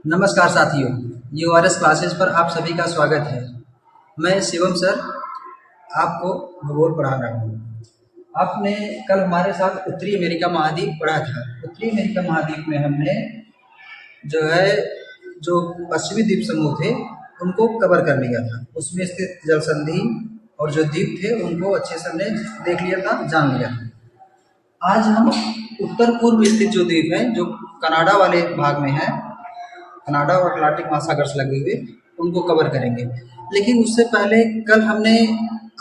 नमस्कार साथियों, URS classes पर आप सभी का स्वागत है। मैं शिवम सर आपको भूगोल पढ़ा रहा हूँ। आपने कल हमारे साथ उत्तरी अमेरिका महाद्वीप पढ़ा था। उत्तरी अमेरिका महाद्वीप में हमने जो पश्चिमी द्वीप समूह थे उनको कवर कर लिया था। उसमें स्थित जल संधि और जो द्वीप थे उनको अच्छे से हमने देख लिया था, जान लिया था। आज हम उत्तर पूर्व स्थित जो द्वीप हैं, जो कनाडा वाले भाग में है, कनाडा और अटलांटिक महासागर से लगे हुए, उनको कवर करेंगे। लेकिन उससे पहले कल हमने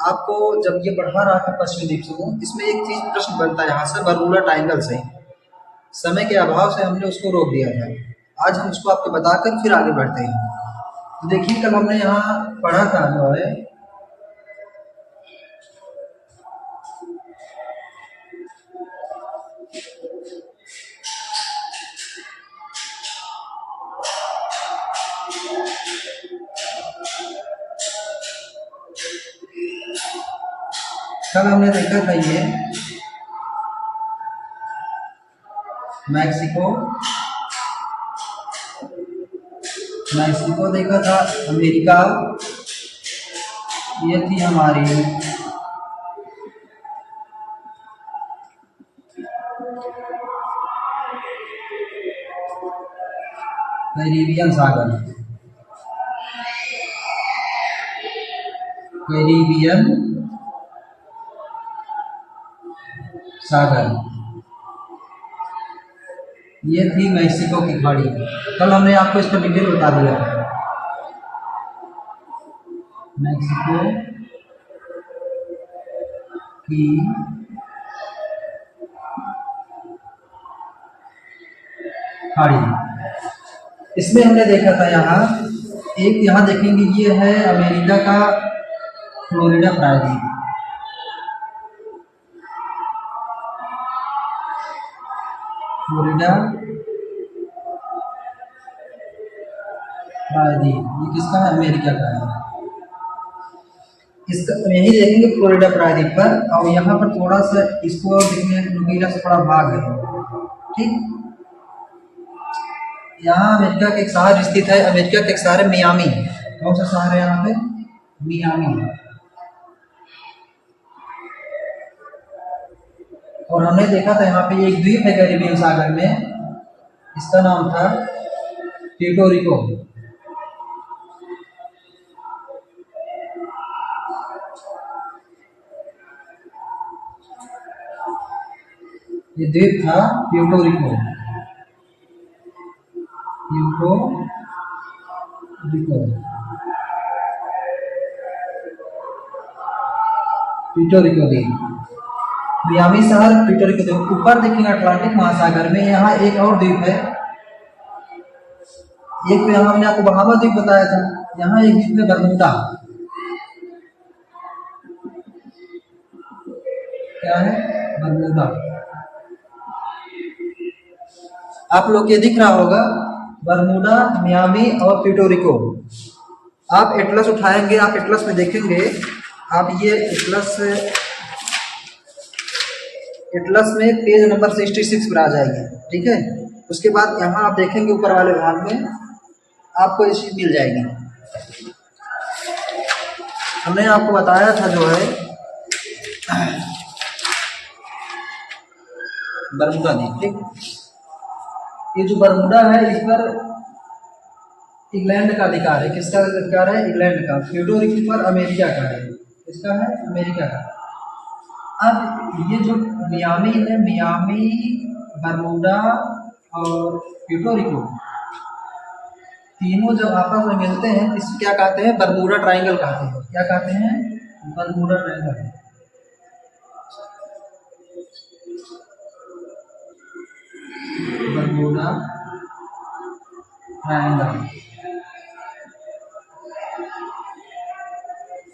आपको जब ये पढ़ा रहा था पश्चिमी द्वीप समूह, इसमें एक चीज प्रश्न बनता है यहाँ से, बरमूडा ट्रायंगल से। समय के अभाव से हमने उसको रोक दिया था। आज हम उसको आपको बताकर फिर आगे बढ़ते हैं। तो देखिए, कल हमने यहाँ पढ़ा था जो है कल हमने देखा था ये मैक्सिको देखा था, अमेरिका, ये थी हमारी कैरिबियन सागर, ये थी मैक्सिको की खाड़ी। कल हमने आपको इसका डिटेल बता दिया था। मैक्सिको की खाड़ी, इसमें हमने देखा था यहाँ देखेंगे, ये है अमेरिका का फ्लोरिडा प्रायद्वीप। ये किसका है? अमेरिका का है। इसका यही देखेंगे फ्लोरिडा प्रायद्वीप पर, और यहाँ पर थोड़ा सा इसको देखने नुकीला से थोड़ा भाग है, ठीक। यहाँ अमेरिका के एक शहर स्थित है, अमेरिका के एक शहर है मियामी। कौन सा शहर है यहाँ पे? मियामी। और हमने देखा था यहाँ पे एक द्वीप है कैरिबियन सागर में, इसका नाम था प्यूर्टो रिको। ये द्वीप था प्यूर्टो रिको। द्वीप, मियामी शहर, प्यूर्टो रिको द्वीप। ऊपर देखेंगे अटलांटिक महासागर में यहाँ एक और द्वीप है। एक तो यहाँ हमने आपको बहामा द्वीप बताया था, यहाँ एक द्वीप है बरमूडा। क्या है? बरमूडा। आप लोग ये दिख रहा होगा बरमूडा, मियामी और प्यूर्टो रिको। आप एटलस उठाएंगे, आप एटलस में देखेंगे, आप ये एटलस में पेज नंबर 66 पर आ जाएगी, ठीक है। उसके बाद यहाँ आप देखेंगे ऊपर वाले भाग में आपको ये चीज मिल जाएगी। हमने आपको बताया था जो है बरमूडा द्वीप, ठीक। ये जो बरमूडा है, इस पर इंग्लैंड का अधिकार है। किसका अधिकार है? इंग्लैंड का। प्यूर्टो रिको पर अमेरिका का है। किसका है? अमेरिका का। अब ये जो मियामी है, मियामी, बरमूडा और प्यूर्टो रिको, तीनों जब आपस में मिलते हैं तो इसे क्या कहते हैं? बरमूडा ट्रायंगल कहते हैं। क्या कहते हैं? Bermuda triangle.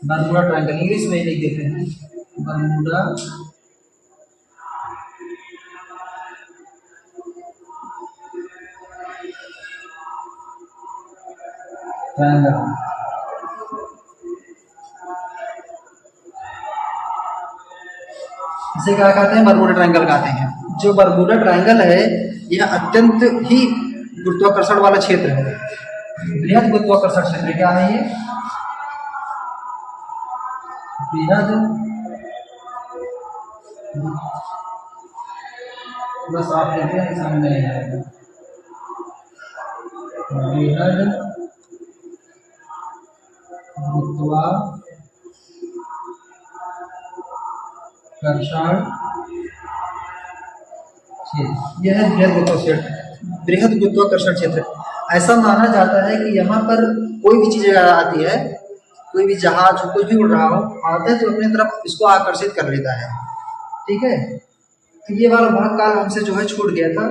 Bermuda triangle English में लिख देते हैं, बरमूडा ट्रायंगल। इसे क्या कहते हैं? बरमूडा ट्रायंगल कहते हैं। जो बरमूडा ट्रायंगल है, यह अत्यंत ही गुरुत्वाकर्षण वाला क्षेत्र है। बृहद गुरुत्वाकर्षण क्षेत्र क्या है ये? बृहद, बस आप देखते हैं सामने है बृहद गुरुत्वाकर्षण क्षेत्र, यह है बृहद गुरुत्वाकर्षण क्षेत्र। ऐसा माना जाता है कि यहाँ पर कोई भी चीज अगर आती है, कोई भी जहाज कुछ भी उड़ रहा हो, आता है तो अपनी तरफ इसको आकर्षित कर लेता है। ठीक है, तो ये वाला भाग काल हमसे जो है छूट गया था।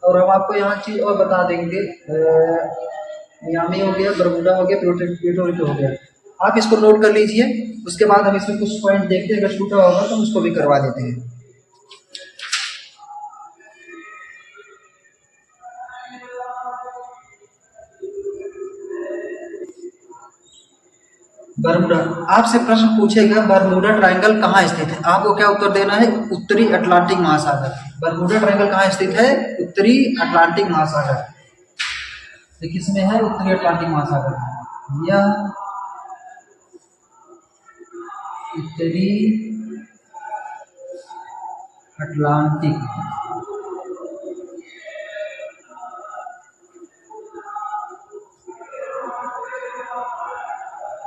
और हम आपको यहाँ चीज और बता देंगे, मियामी हो गया, बरमूडा हो गया, प्यूर्टो रिको हो गया। आप इसको नोट कर लीजिए, उसके बाद हम इसमें कुछ पॉइंट देखते हैं, अगर छूटा होगा तो हम उसको भी करवा देते हैं। बरमूडा, आपसे प्रश्न पूछेगा बरमूडा ट्रायंगल कहाँ स्थित है, आपको क्या उत्तर देना है? उत्तरी अटलांटिक महासागर। बरमूडा ट्रायंगल कहाँ स्थित है? उत्तरी अटलांटिक महासागर। तो किसमें है? उत्तरी अटलांटिक महासागर। यह उत्तरी अटलांटिक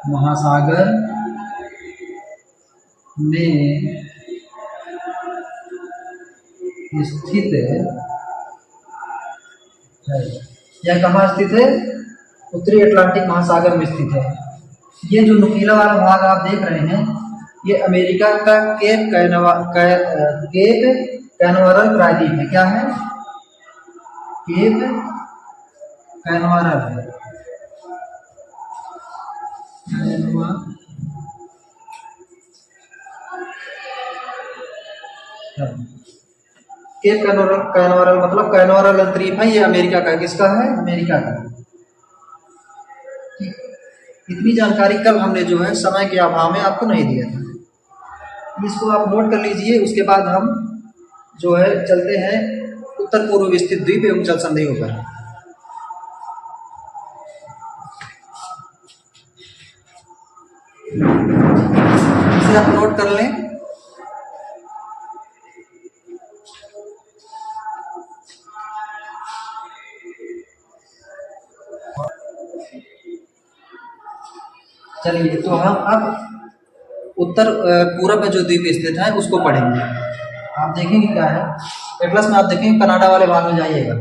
महासागर में स्थित है। यह कहाँ स्थित है? उत्तरी अटलांटिक महासागर में स्थित है। ये जो नुकीला वाला भाग आप देख रहे हैं, ये अमेरिका का केप कैनवरल प्रायद्वीप है। क्या है? केप कैनवरल। केप कैनवरल मतलब कैनवरल अंतरीप है, ये अमेरिका का। किसका है? अमेरिका का। इतनी जानकारी कल हमने जो है समय के अभाव में आपको नहीं दिया था, इसको आप नोट कर लीजिए। उसके बाद हम जो है चलते हैं उत्तर पूर्व स्थित द्वीप एवं जल संधियों पर। इसे आप नोट कर लें। चलिए, तो हम अब उत्तर पूरब में जो द्वीप स्थित है उसको पढ़ेंगे। आप देखेंगे क्या है, एटलस में आप देखेंगे कनाडा वाले भाग में जाइएगा।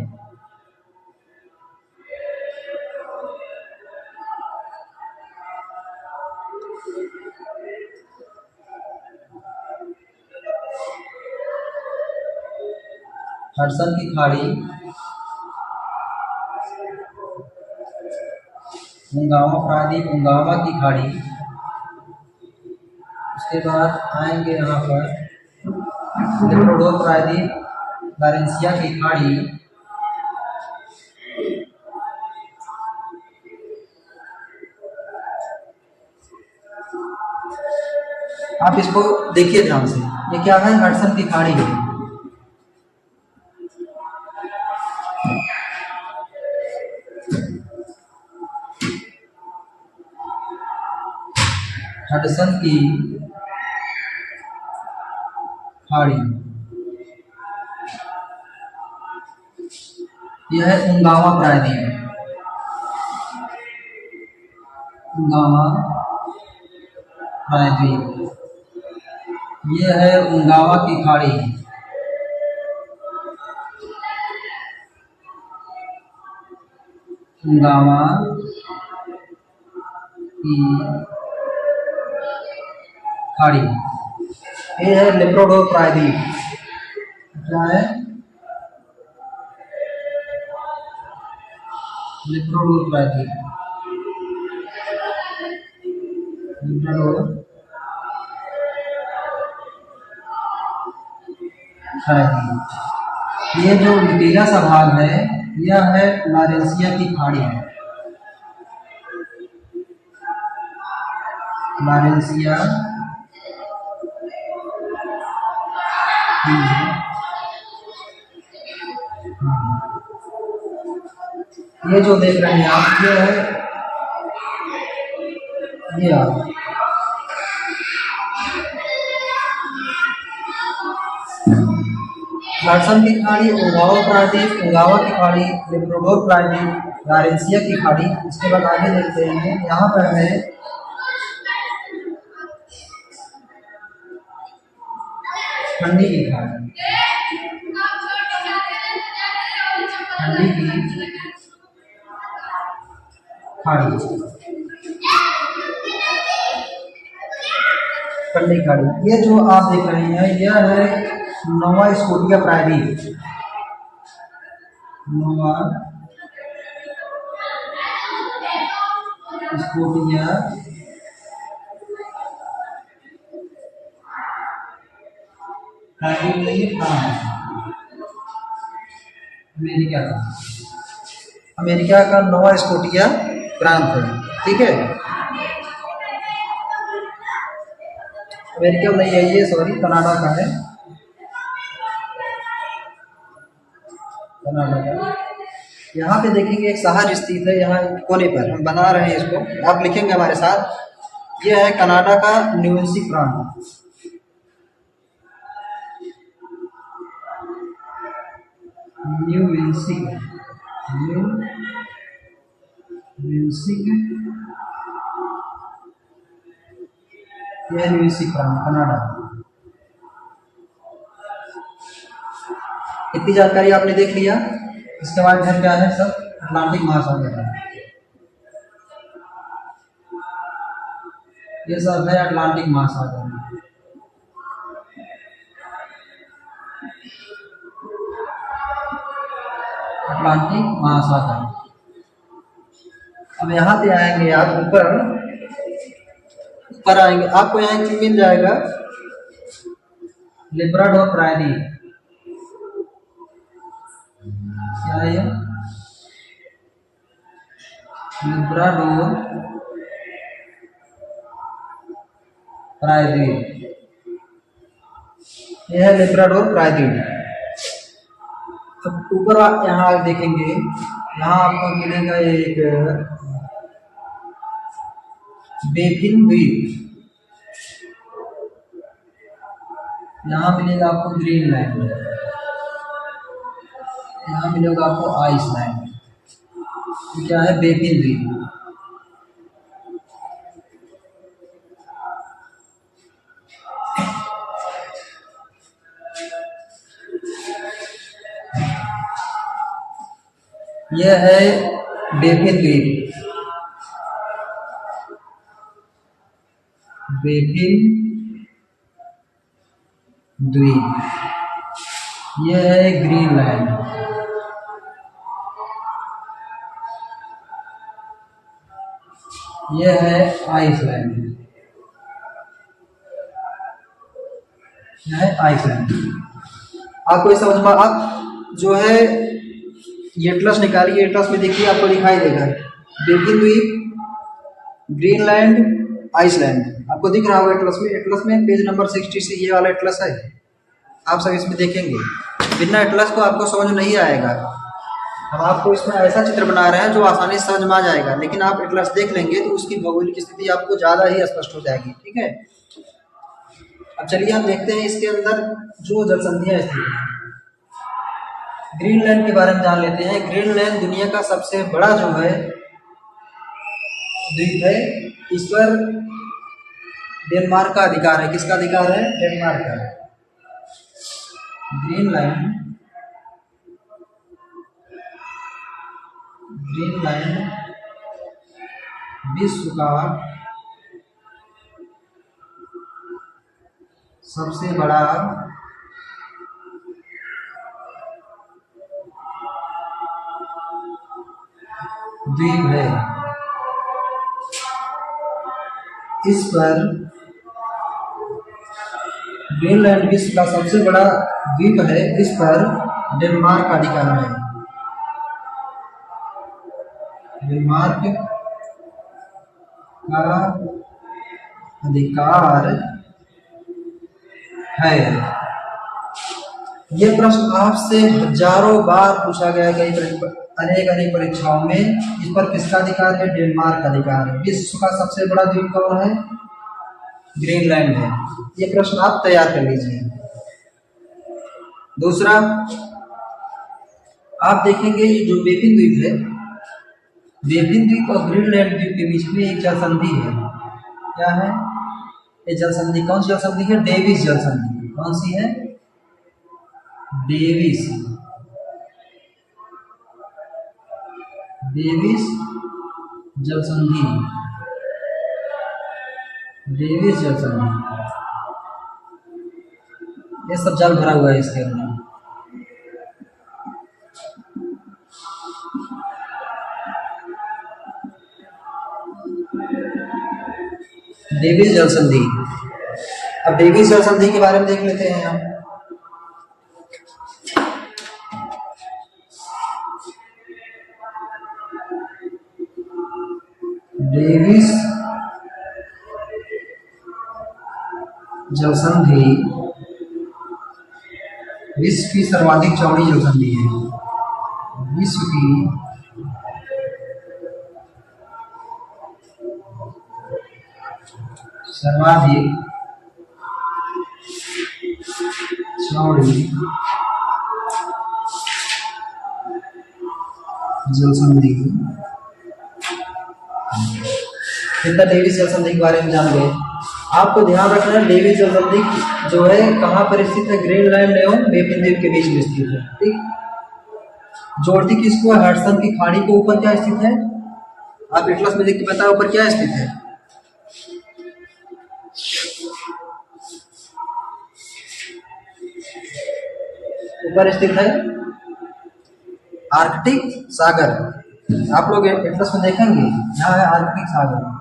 हडसन की खाड़ी, उंगावा प्रायद्वीप, उंगावा की खाड़ी। उसके बाद आएंगे यहाँ पर लेब्राडोर प्रायद्वीप, लॉरेंसिया की खाड़ी, आप इसको देखिए ध्यान से। ये क्या है? हडसन की खाड़ी है। हडसन की खाड़ी, यह है उंगावा प्रायद्वीप। उंगावा प्रायद्वीप, यह है उंगावा की खाड़ी। उंगावा की खाड़ी, ये है लेब्राडोर प्रायद्वीप। क्या है? लेब्राडोर प्रायद्वीप। लेब्राडोर प्रायद्वीप। ये जो नीला सा भाग है, यह है लॉरेंसिया की खाड़ी। लॉरेंसिया ये जो देख रहे हैं आप, ये है, ये आप लार्सन की खाड़ी, ओगावा प्रायद्वीप, ओगावा की खाड़ी, लेब्राडोर प्रायद्वीप, लॉरेंसिया की खाड़ी। इसके बाद आगे देखते हैं, यहाँ पर है ठंडी की खाड़ी, ठंडी की खाड़ी, ठंडी खाड़ी। ये जो आप देख रहे हैं, यह है नोवा स्कोटिया प्रायद्वीप, नोवा स्कोटिया प्रायद्वीप नहीं, फ्रांस, अमेरिका का, अमेरिका का नोवा स्कोटिया प्रांत है, ठीक है। अमेरिका में नहीं है ये, सॉरी, कनाडा का है, कनाडा का। यहाँ पे देखेंगे एक शहर स्थित है, यहाँ कोने पर हम बना रहे हैं इसको, आप लिखेंगे हमारे साथ। ये है कनाडा का न्यूवेंसी प्रांत, न्यूवेंसी, न्यूवेंसी, यह न्यूवेंसी प्रांत कनाडा। इतनी जानकारी आपने देख लिया। इसके बाद इधर क्या है, सब अटलांटिक महासागर है, ये सब है अटलांटिक महासागर। अटलांटिक महासागर। अब यहाँ पे आएंगे आप, ऊपर ऊपर आएंगे, आपको यहाँ मिल जाएगा लेब्राडोर प्रायद्वीप, क्या है ये, लेब्राडोर प्रायद्वीप, यह है लेब्राडोर प्रायद्वीप। अब ऊपर यहाँ देखेंगे, यहाँ आपको मिलेगा एक बेफिन द्वीप, यहाँ मिलेगा आपको ग्रीनलैंड, यहाँ मिलेगा आपको आइसलैंड। तो क्या है, बेफिन द्वीप। यह है बेफिन द्वीप, बेफिन द्वीप। यह है ग्रीनलैंड, यह है आइसलैंड, यह है आइसलैंड। आपको इस समझ में, आप जो है ये एटलस निकालिए, एटलस में देखिए आपको दिखाई देगा बेफिन द्वीप, ग्रीनलैंड, आइसलैंड, आपको दिख रहा होगा एटलस में। एटलस में पेज नंबर 60 से ये वाला एटलस है, आप सब इसमें देखेंगे। बिना एटलस को आपको समझ नहीं आएगा। हम आपको इसमें ऐसा चित्र बना रहे हैं जो आसानी से समझ में आ जाएगा, लेकिन आप एटलस देख लेंगे तो उसकी भौगोलिक स्थिति आपको ज़्यादा ही स्पष्ट हो जाएगी, ठीक है। अब चलिए हम देखते हैं इसके अंदर जो जलसंधियाँ स्थित हैं। ग्रीनलैंड के बारे में जान लेते हैं। ग्रीनलैंड दुनिया का सबसे बड़ा जो है द्वीप है। इस पर डेनमार्क का अधिकार है। किसका अधिकार है? डेनमार्क का। ग्रीनलैंड, ग्रीनलैंड विश्व का सबसे बड़ा द्वीप है। इस पर ग्रीनलैंड विश्व का सबसे बड़ा द्वीप है। इस पर डेनमार्क का अधिकार है। डेनमार्क का अधिकार है। ये प्रश्न आपसे हजारों बार पूछा गया है कई अनेक अनेक परीक्षाओं में। इस पर किसका अधिकार है? डेनमार्क का अधिकार है। विश्व का सबसे बड़ा द्वीप कौन है? ग्रीनलैंड है। ये प्रश्न आप तैयार कर लीजिए। दूसरा, आप देखेंगे ये जो बेपिन द्वीप है, बेपिन द्वीप और ग्रीनलैंड द्वीप के बीच में एक जल संधि है। क्या है ये जल संधि? कौन सी जल संधि है? डेविस जल संधि। कौन सी है? डेविस डेविस जल संधि। डेविस जल संधि, ये सब जल भरा हुआ है इसके अंदर। डेविस जल संधि। अब डेविस जल संधि के बारे में देख लेते हैं हम। डेविस जल संधि विश्व की सर्वाधिक चौड़ी जल संधि है। विश्व की सर्वाधिक चौड़ी जल संधि। कितना डेविस जल संधि के बारे में जान गए। आपको ध्यान रखना है डेविस जल संधि जो है कहाँ पर स्थित है? ग्रीनलैंड एवं बेपिन द्वीप के बीच में स्थित है। ठीक, जोड़ती किसको? हडसन की खाड़ी को। ऊपर क्या स्थित है? आप एटलस में देख के बताओ ऊपर क्या स्थित है? ऊपर स्थित है आर्कटिक सागर। आप लोग एटलस में देखेंगे यहाँ है आर्कटिक सागर।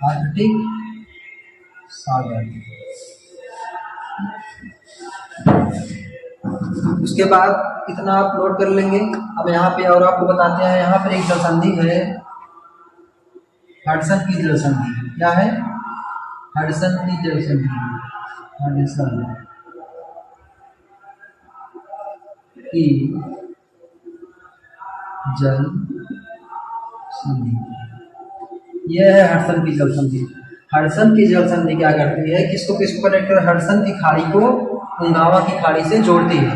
आर्कटिक सागर। उसके बाद इतना आप नोट कर लेंगे। अब यहाँ पे और आपको बताते हैं, यहाँ पर एक जल संधि है हडसन की जल संधि। क्या है? हडसन की जल संधि। हडसन की जल संधि, यह है हडसन की जल संधि। हडसन की जल संधि क्या करती है? किसको किसको कनेक्ट कर? हडसन की खाड़ी को उंगावा की खाड़ी से जोड़ती है।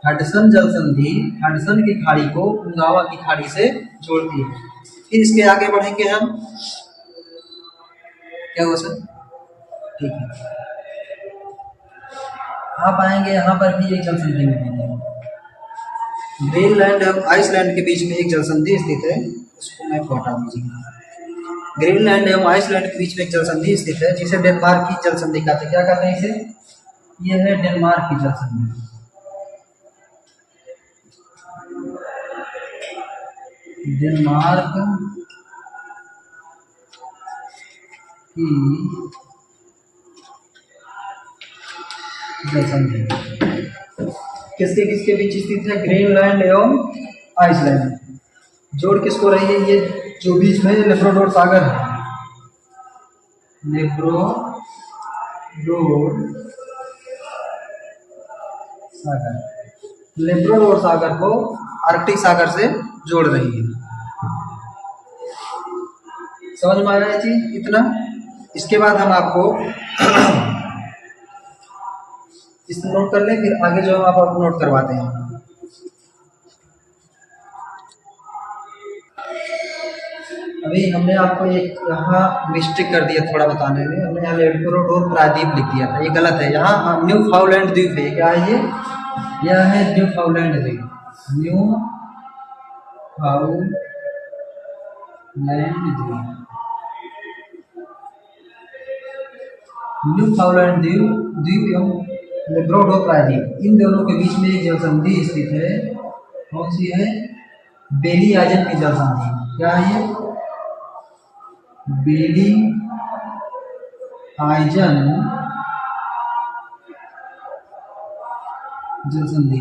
हडसन जल संधि हडसन की खाड़ी को उंगावा की खाड़ी से जोड़ती है। फिर इसके आगे बढ़ेंगे हम। क्या हुआ सर? ठीक है, आप आएंगे यहाँ पर भी एक जल संधि मिलेगी। ग्रीनलैंड और आइसलैंड के बीच में एक जल संधि स्थित है। उसको मैं हटा दीजिए। ग्रीनलैंड एवं आइसलैंड के बीच में एक जल संधि स्थित है जिसे डेनमार्क की जल संधि कहते हैं। क्या कहते हैं इसे? यह है डेनमार्क की जल संधि। डेनमार्क की जल संधि किसके किसके बीच स्थित है? ग्रीनलैंड एवं आइसलैंड। जोड़ किसको रही है? ये जो बीच में लेब्राडोर सागर है, लेब्राडोर सागर, लेब्राडोर सागर को आर्कटिक सागर से जोड़ रही है। समझ में आया जी इतना? इसके बाद हम आपको इस नोट कर लें, फिर आगे जो हम आपको नोट करवाते हैं। अभी हमने आपको एक यहाँ मिस्टेक कर दिया थोड़ा बताने में। हमने यहाँ लेब्राडोर प्रायद्वीप लिख दिया था, ये गलत है। यहाँ न्यू फाउलैंड द्वीप है। क्या है ये? यह है न्यू फाउलैंड द्वीप। न्यू फाउलैंड द्वीप। न्यू फाउलैंड द्वीप एवं लेब्राडोर प्रायद्वीप, इन दोनों के बीच में एक जल संधि स्थित है। कौन सी है? बेली आइजन की जल संधि। क्या है ये? बेली आइजन जल संधि।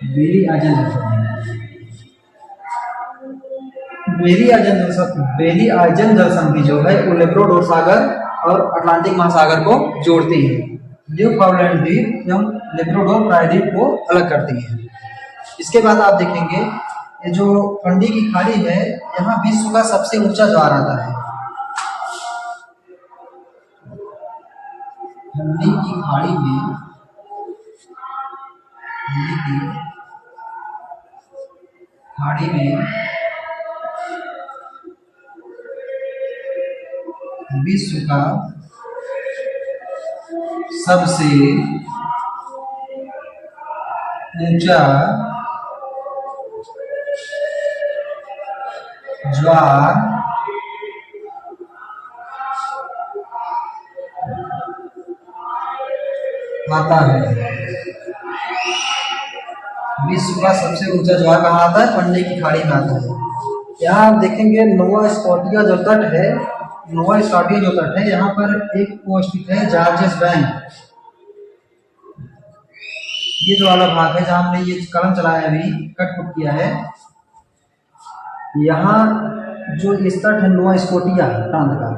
बेली आइजन जल संधि। बेली आइजन जल संधि जो है वो लेब्राडोर सागर और अटलांटिक महासागर को जोड़ती है। न्यूफाउंडलैंड द्वीप एवं लेब्राडोर प्रायद्वीप को अलग करती है। इसके बाद आप देखेंगे ये जो फंडी की खाड़ी है, यहाँ विश्व का सबसे ऊंचा ज्वार आता है। फंडी की खाड़ी में विश्व का सबसे ऊंचा ज्वार आता है। विश्व का सबसे ऊंचा ज्वार कहाँ आता है? फंडी की खाड़ी में आता है। यहाँ आप देखेंगे नोवा स्कॉटिया जो तट है, नोवा स्कॉटिया जो तट है, यहाँ पर एक वो स्थित है जॉर्जेस बैंक। ये जो वाला भाग है जहाँ हमने ये कलम चलाया अभी कट कुट किया है, यहाँ जो इस तट है नोवा स्कॉटिया प्रांत का,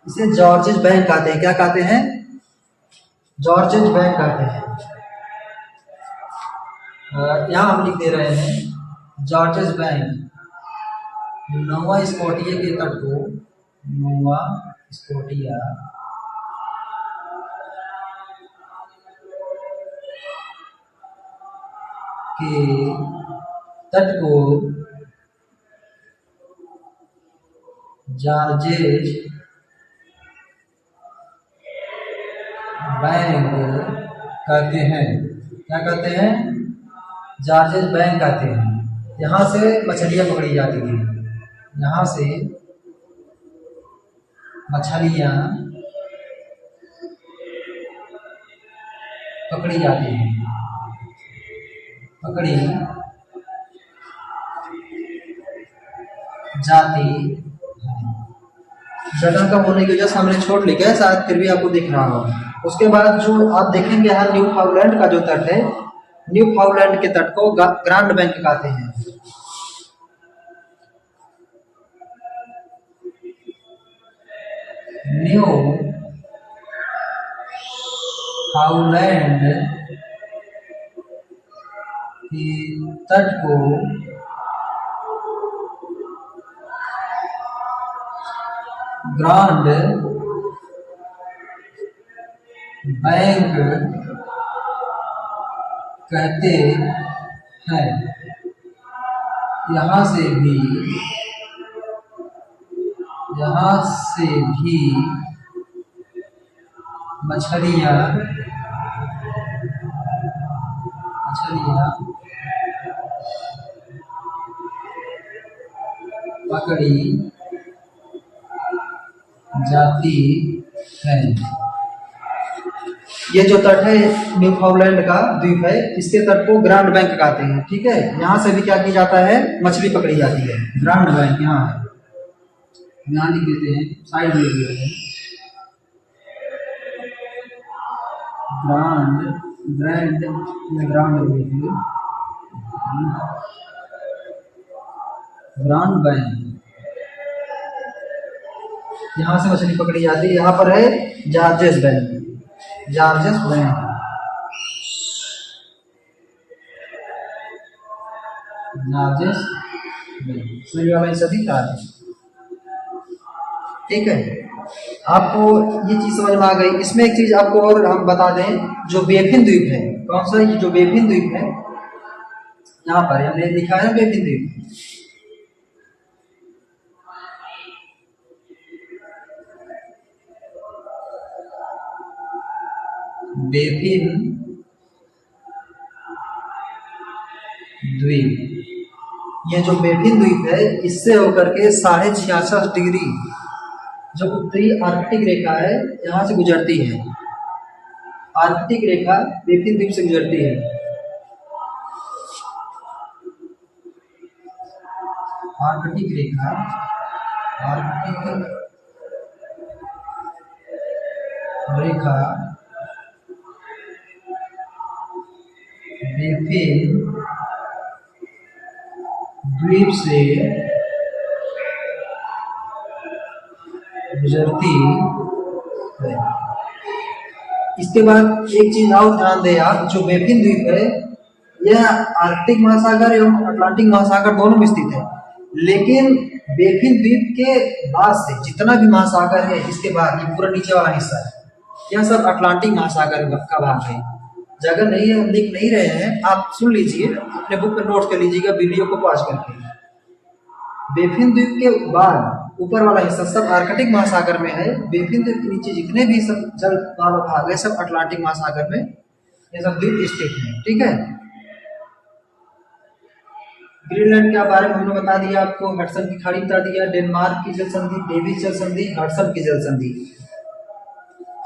इसे जॉर्जेस बैंक कहते हैं। क्या कहते हैं? जॉर्जेस बैंक कहते हैं। यहाँ हम लिख दे रहे हैं जॉर्जेस बैंक। नोवा स्कॉटिया के तट को, नोवा स्कॉटिया के तट को जॉर्जेस बैंक कहते हैं। क्या कहते हैं? जॉर्जेस बैंक कहते हैं। यहाँ से मछलियाँ पकड़ी जाती थी, यहाँ से मछलियाँ पकड़ी जाती हैं, पकड़ी जाती। जगह कम होने की वजह से हमने छोड़ लिखा है, शायद फिर भी आपको दिख रहा हो। उसके बाद जो आप देखेंगे यहाँ न्यू फाउंडलैंड का जो तट है, न्यू फाउंडलैंड के तट को ग्रांड बैंक कहते हैं। न्यू फाउंडलैंड के तट को ग्रांड बैंक कहते हैं। यहाँ से भी मछलियाँ पकड़ी जाती है। ये जो तट है न्यूफाउंडलैंड का द्वीप है, इसके तट को ग्रांड बैंक कहते हैं। ठीक है, यहाँ से भी क्या किया जाता है? मछली पकड़ी जाती है। ग्रांड बैंक यहाँ है, यहाँ लिख देते हैं, साइड में लिख देते हैं। ग्रांड बैंक, यहाँ से मछली पकड़ी जाती है। यहाँ पर है जॉर्जेस बैंक, जॉर्जेस बैंक। सही वाला सभी का है। ठीक है, आपको ये चीज समझ में आ गई। इसमें एक चीज आपको और हम बता दें, जो बेफिन द्वीप है, कौन सा? ये जो बेफिन द्वीप है, यहाँ पर हमने लिखा है बेफिन द्वीप। बेफिन द्वीप, ये जो बेफिन द्वीप है, इससे होकर के 66.5 डिग्री जो उत्तरी आर्कटिक रेखा है, यहाँ से गुजरती है। आर्कटिक रेखा बेफिन द्वीप से गुजरती है। आर्कटिक रेखा, बेफिन द्वीप से गुजरती है। इसके बाद एक चीज और ध्यान दें आप, जो बेफिन द्वीप है यह आर्कटिक महासागर एवं अटलांटिक महासागर दोनों में स्थित है, लेकिन बेफिन द्वीप के बाद से जितना भी महासागर है इसके बाद ये पूरा नीचे वाला हिस्सा है, यह सब अटलांटिक महासागर का भाग है। जगह नहीं है, हम लिख नहीं रहे हैं, आप सुन लीजिए, अपने बुक में नोट कर लीजिएगा वीडियो को पॉज करके। बेफिन द्वीप के बाद ऊपर वाला हिस्सा सब आर्कटिक महासागर में है। बेफिन द्वीप के नीचे जितने भी सब जल वाला भाग है सब अटलांटिक महासागर में ये सब द्वीप स्थित है। ठीक है, ग्रीनलैंड के बारे में हमने बता दिया आपको, हडसन की खाड़ी बता दिया, डेनमार्क की जल संधि, डेविस जल संधि, हडसन की जल संधि,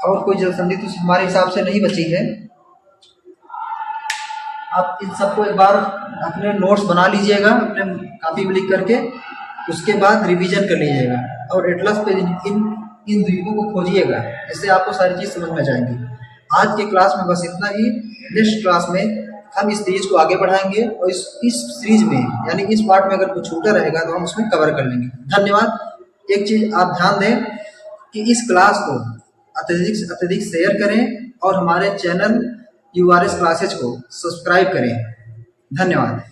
और कोई जल संधि तो हमारे हिसाब से नहीं बची है। आप इन सबको एक बार अपने नोट्स बना लीजिएगा अपने कॉपी में लिख करके, उसके बाद रिवीजन कर लीजिएगा और एटलस पे इन द्वीपों को खोजिएगा, इससे आपको सारी चीज़ समझ में जाएंगी। आज के क्लास में बस इतना ही। नेक्स्ट क्लास में हम इस सीरीज को आगे बढ़ाएंगे और इस सीरीज में यानी इस पार्ट में अगर कुछ छूटा रहेगा तो हम उसमें कवर कर लेंगे। धन्यवाद। एक चीज़ आप ध्यान दें कि इस क्लास को अत्यधिक से अत्यधिक शेयर करें और हमारे चैनल URS क्लासेज को सब्सक्राइब करें। धन्यवाद।